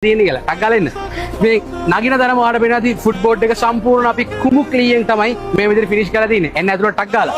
තියෙන්නේ කියලා ටක් ගාලා එන්න. මේ නගින තරම ඔයාලට පේනවා ඇති ෆුට් බෝඩ් එක සම්පූර්ණ අපි කුමු ක්ලීන් තමයි මේ විදිහට ෆිනිෂ් කරලා තියෙන්නේ. එන්න ඇතුළට ටක් ගාලා.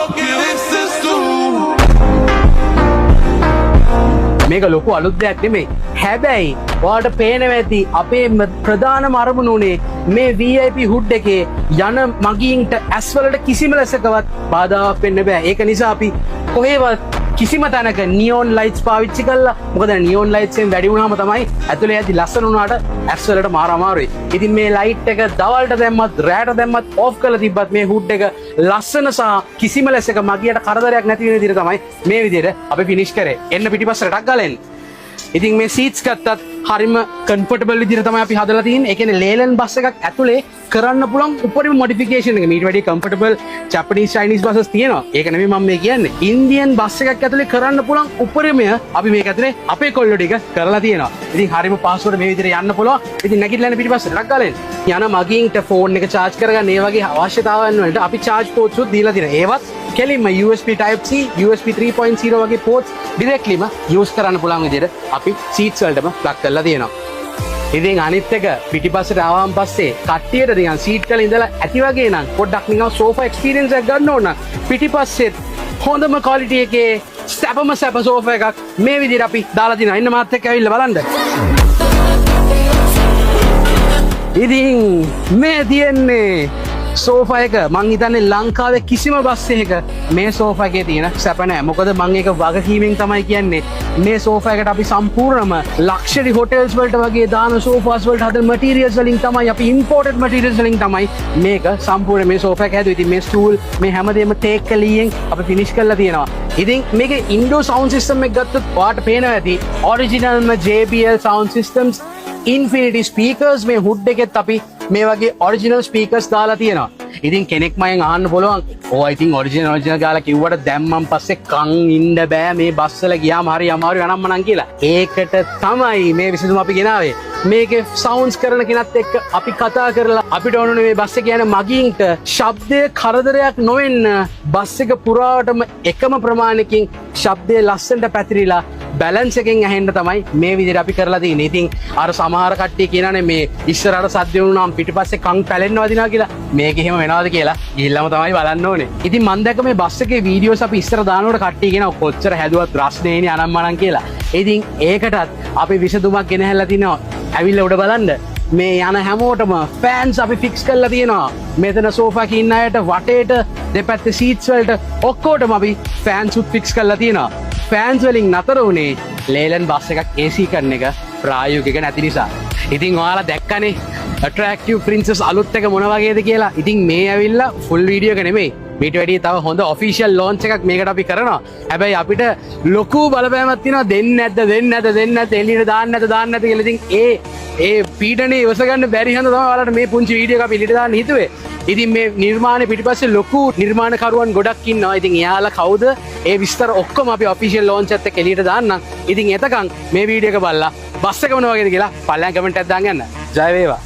මේක ලොකු අලුත් දෙයක් නෙමෙයි. හැබැයි ඔයාලට පේනවා ඇති අපේ ප්‍රධානම අරමුණ උනේ මේ VIP හුඩ් එකේ යන මගීන්ට ඇස් වලට කිසිම ලෙසකවත් බාධාවක් වෙන්න බෑ. ඒක නිසා අපි කොහේවත් කිසිම තැනක නියෝන් ලයිට්ස් පාවිච්චි කළා. මොකද නියෝන් ලයිට්ස් එකෙන් වැඩි වුණාම තමයි ඇතුලේ යද්දි ලස්සන වුණාට ඇස් වලට මාර අමාරුයි. ඉතින් මේ ලයිට් එක දවල්ට දැම්මත් රැට දැම්මත් ඕෆ් කරලා තිබ්බත් මේ හුඩ් එක ලස්සන සහ කිසිම ලෙසක මගියට කරදරයක් නැති වෙන විදිහට තමයි මේ විදිහට අපි ෆිනිෂ් කරේ. එන්න පිටිපස්සට ටක් ගාලා එන්න. ඉතින් මේ සීට්ස් ගත්තත් හරිම කම්ෆර්ටබල් විදිහට තමයි අපි හදලා තියෙන්නේ. ඒ කියන්නේ ලේලන් බස් එකක් ඇතුලේ කරන්න පුළුවන් උපරිම මොඩිෆිකේෂන් එක. මීට වැඩි කම්ෆර්ටබල් ජපනීස් චයිනීස් බසස් තියෙනවා. ඒක නෙමෙයි මම මේ කියන්නේ. ඉන්දියන් බස් එකක් ඇතුලේ කරන්න පුළුවන් උපරිමය අපි මේක ඇතුලේ අපේ කොල්ලෝ ටික කරලා තියෙනවා. ඉතින් හරිම පාස්වර්ඩ් මේ විදිහට යන්න පුළුවන්. ඉතින් නැගිටලා යන පිටිපස්සට ටක් ගාලා එන්න. යන මගින්ට ෆෝන් එක charge කරගන්න ඒ වගේ අවශ්‍යතාවයන් වලට අපි charge ports උත් දීලා තියෙනවා. ඒවත් කෙලින්ම USB type C, USB 3.0 වගේ ports directlyම use කරන්න පුළුවන් විදිහට අපි seats වලටම plug කරලා තියෙනවා. ඉතින් අනිත් එක පිටිපස්සට ආවම පස්සේ කට්ටියට නිකන් සීට් වල ඉඳලා ඇති වගේ නම් පොඩ්ඩක් නිකන් සෝෆා එක්ස්පීරියන්ස් එකක් ගන්න ඕන නම් පිටිපස්සෙත් හොඳම ක්වොලිටි එකේ සැපම සැප සෝෆා එකක් මේ විදිහට අපි දාලා තිනවා. ඉන්න මාත් එක්ක ඇවිල්ලා බලන්න. ඉතින් මේ තියෙන්නේ සෝෆා එක මං හිතන්නේ ලංකාවේ කිසිම බස් එකක මේ සෝෆා එකේ තියෙන සැප නැහැ. මොකද මං ඒක වගකීමෙන් තමයි කියන්නේ. මේ සෝෆා එකට අපි සම්පූර්ණම ලක්ෂරි හොටෙල්ස් වලට වගේ දාන සෝෆාස් වලට හදන මැටීරියල්ස් වලින් තමයි අපි ඉම්පෝර්ටඩ් මැටීරියල්ස් වලින් තමයි මේක සම්පූර්ණ මේ සෝෆා එක හැදුවේ. ඉතින් මේ ස්ටූල් මේ හැමදේම ටේක් කලියෙන් අපි ෆිනිෂ් කරලා තියෙනවා. ඉතින් මේකේ ඉන්ඩෝ සවුන්ඩ් සිස්ටම් එක ගත්තොත් ඔයාලට පේනවා ඇති ඔරිජිනල්ම JBL sound systems infinity speakers මේ හුඩ් එකෙත් අපි මේ වගේ ඔරිජිනල් ස්පීකර්ස් දාලා තියෙනවා. ඉතින් කෙනෙක් මයෙන් අහන්න පුළුවන් ඕ ඉතින් ඔරිජිනල් ගාලා කිව්වට දැම්මන් පස්සේ කන් ඉන්න බෑ මේ බස් වල ගියාම හරි අමාරුයි අනම්මනම් කියලා. ඒකට තමයි මේ විසඳුම අපි ගෙනාවේ. මේකේ සවුන්ඩ්ස් කරන කෙනත් එක්ක අපි කතා කරලා අපිට ඕනේ මේ බස් එකේ යන මගීන්ට ශබ්දයේ කරදරයක් නොවෙන්න බස් එක පුරාවටම එකම ප්‍රමාණයකින් ශබ්දයේ ලස්සනට පැතිරිලා බැලන්ස් එකෙන් ඇහෙන්න තමයි මේ විදිහට අපි කරලා තියෙන්නේ. ඉතින් අර සමහර කට්ටිය කියනනේ මේ ඉස්සරහට සද්ද වුණාම පිටිපස්සේ කන් පැලෙන්න වදිනවා කියලා. මේක එහෙම වෙනවද කියලා ගිහිල්ලාම තමයි බලන්න ඕනේ. ඉතින් මම දැක්ක මේ බස් එකේ වීඩියෝස් අපි ඉස්සර දානකොට කට්ටිය කියනවා කොච්චර හැදුවත් රස්නේනේ අනම්මනම් කියලා. ඉතින් ඒකටත් අපි විසඳුමක් ගෙනහැල්ලා තිනවා. ඇවිල්ලා උඩ බලන්න. මේ යන හැමෝටම ෆෑන්ස් අපි ෆික්ස් කරලා තියෙනවා. මෙතන සෝෆා එකේ ඉන්න අයට වටේට දෙපැත්තේ සීට්ස් වලට ඔක්කොටම අපි ෆෑන්ස් උත් ෆික්ස් කරලා තියෙනවා. ෆෑන්ස් වලින් නතර වුණේ ලේලන් බස් එකක් AC කරන එක ප්‍රායෝගික නැති නිසා. ඉතින් ඔයාලා දැක්කනේ attractive princess අලුත් එක මොන වගේද කියලා. ඉතින් මේ ඇවිල්ලා ෆුල් වීඩියෝ එක නෙමෙයි. මීට වැඩිය තව හොඳ ඔෆිෂියල් ලොන්ච් එකක් මේකට අපි කරනවා. හැබැයි අපිට ලොකු බලපෑමක් තියෙනවා දෙන්නේ නැද්ද එළියට දාන්න නැද්ද කියලා. ඉතින් ඒ පීඩනේ ඉවස ගන්න බැරි හින්දා තමයි ඔයාලට මේ පුංචි වීඩියෝ එක අපි එළියට දාන්න හිතුවේ. ඉතින් මේ නිර්මාණය පිටිපස්සේ ලොකු නිර්මාණකරුවන් ගොඩක් ඉන්නවා. ඉතින් එයාලා කවුද? ඒ විස්තර ඔක්කොම අපි ඔෆිෂියල් ලොන්ච් එකත් එක්ක එළියට දාන්නම්. ඉතින් එතකන් මේ වීඩියෝ එක බලලා බස් එක මොන වගේද කියලා පල්ලෙන් කමෙන්ට් එකක් දාන්න යන්න. ජය වේවා.